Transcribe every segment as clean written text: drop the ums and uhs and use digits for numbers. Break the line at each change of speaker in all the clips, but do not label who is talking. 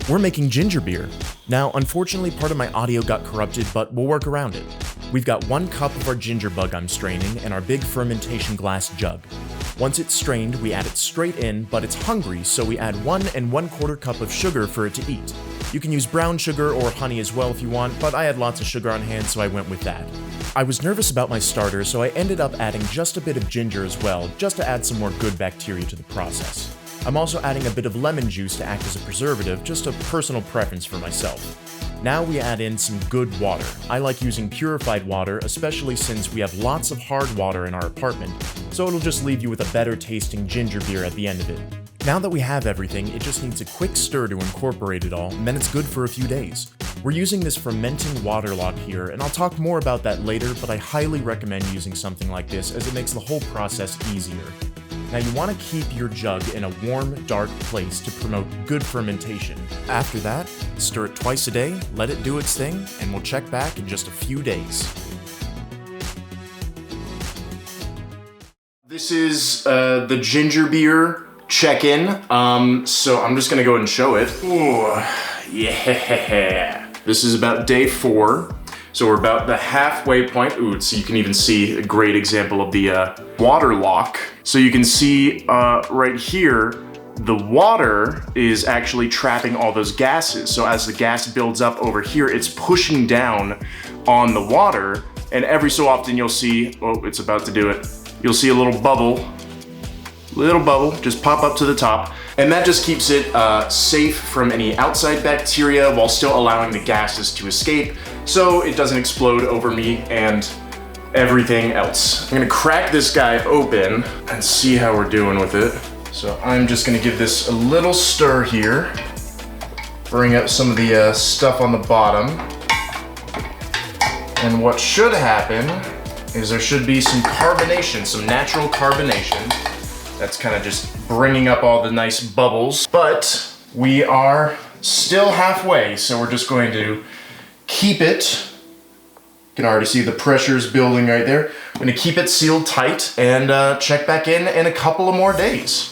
We're making ginger beer. Now, unfortunately, part of my audio got corrupted, but we'll work around it. We've got 1 cup of our ginger bug I'm straining and our big fermentation glass jug. Once it's strained, we add it straight in, but it's hungry, so we add 1 1/4 cup of sugar for it to eat. You can use brown sugar or honey as well if you want, but I had lots of sugar on hand, so I went with that. I was nervous about my starter, so I ended up adding just a bit of ginger as well, just to add some more good bacteria to the process. I'm also adding a bit of lemon juice to act as a preservative, just a personal preference for myself. Now we add in some good water. I like using purified water, especially since we have lots of hard water in our apartment, so it'll just leave you with a better tasting ginger beer at the end of it. Now that we have everything, it just needs a quick stir to incorporate it all, and then it's good for a few days. We're using this fermenting water lock here, and I'll talk more about that later, but I highly recommend using something like this as it makes the whole process easier. Now you want to keep your jug in a warm, dark place to promote good fermentation. After that, stir it twice a day, let it do its thing, and we'll check back in just a few days. This is the ginger beer check-in, so I'm just gonna go ahead and show it. Ooh, yeah. This is about day 4. So we're about the halfway point. Ooh, so you can even see a great example of the water lock. So you can see right here, the water is actually trapping all those gases. So as the gas builds up over here, it's pushing down on the water. And every so often you'll see, oh, it's about to do it. You'll see a little bubble just pop up to the top. And that just keeps it safe from any outside bacteria while still allowing the gases to escape so it doesn't explode over me and everything else. I'm gonna crack this guy open and see how we're doing with it. So I'm just gonna give this a little stir here, bring up some of the stuff on the bottom. And what should happen is there should be some carbonation, some natural carbonation. That's kind of just bringing up all the nice bubbles. But we are still halfway, so we're just going to keep it. You can already see the pressure's building right there. I'm gonna keep it sealed tight and check back in a couple of more days.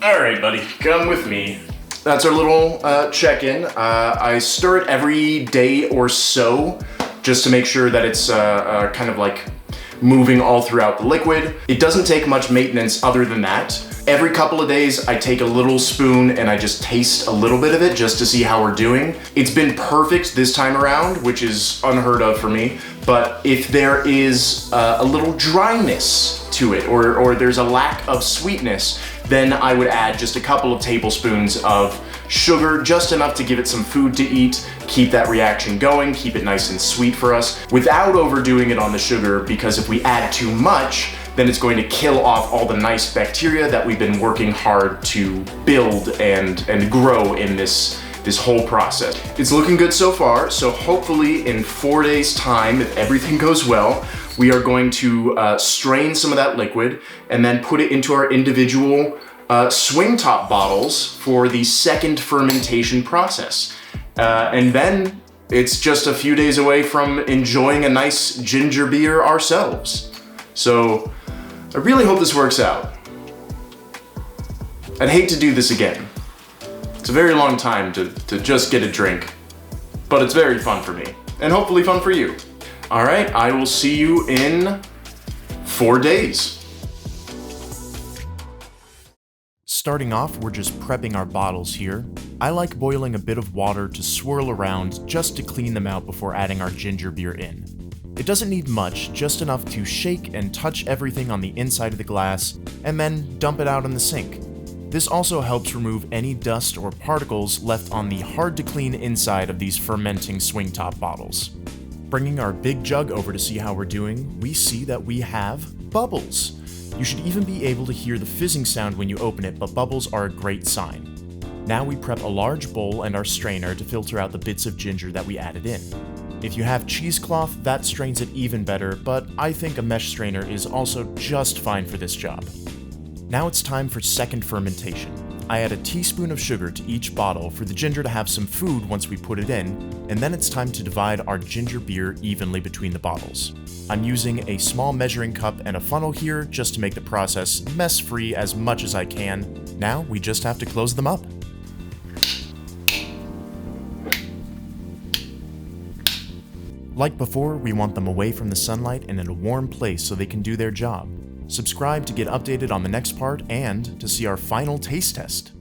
All right, buddy, come with me. That's our little check-in. I stir it every day or so just to make sure that it's kind of like moving all throughout the liquid. It doesn't take much maintenance other than that. Every couple of days, I take a little spoon and I just taste a little bit of it just to see how we're doing. It's been perfect this time around, which is unheard of for me. But if there is a little dryness to it or there's a lack of sweetness, then I would add just a couple of tablespoons of sugar, just enough to give it some food to eat, keep that reaction going, keep it nice and sweet for us, without overdoing it on the sugar, because if we add too much, then it's going to kill off all the nice bacteria that we've been working hard to build and grow in this whole process. It's looking good so far, so hopefully in 4 days' time, if everything goes well, we are going to strain some of that liquid and then put it into our individual swing top bottles for the second fermentation process. And then it's just a few days away from enjoying a nice ginger beer ourselves. So I really hope this works out. I'd hate to do this again. It's a very long time to just get a drink, but it's very fun for me, and hopefully fun for you. All right, I will see you in 4 days. Starting off, we're just prepping our bottles here. I like boiling a bit of water to swirl around just to clean them out before adding our ginger beer in. It doesn't need much, just enough to shake and touch everything on the inside of the glass, and then dump it out in the sink. This also helps remove any dust or particles left on the hard-to-clean inside of these fermenting swing top bottles. Bringing our big jug over to see how we're doing, we see that we have bubbles. You should even be able to hear the fizzing sound when you open it, but bubbles are a great sign. Now we prep a large bowl and our strainer to filter out the bits of ginger that we added in. If you have cheesecloth, that strains it even better, but I think a mesh strainer is also just fine for this job. Now it's time for second fermentation. I add a teaspoon of sugar to each bottle for the ginger to have some food once we put it in, and then it's time to divide our ginger beer evenly between the bottles. I'm using a small measuring cup and a funnel here just to make the process mess-free as much as I can. Now we just have to close them up.
Like before, we want them away from the sunlight and in a warm place so they can do their job. Subscribe to get updated on the next part and to see our final taste test.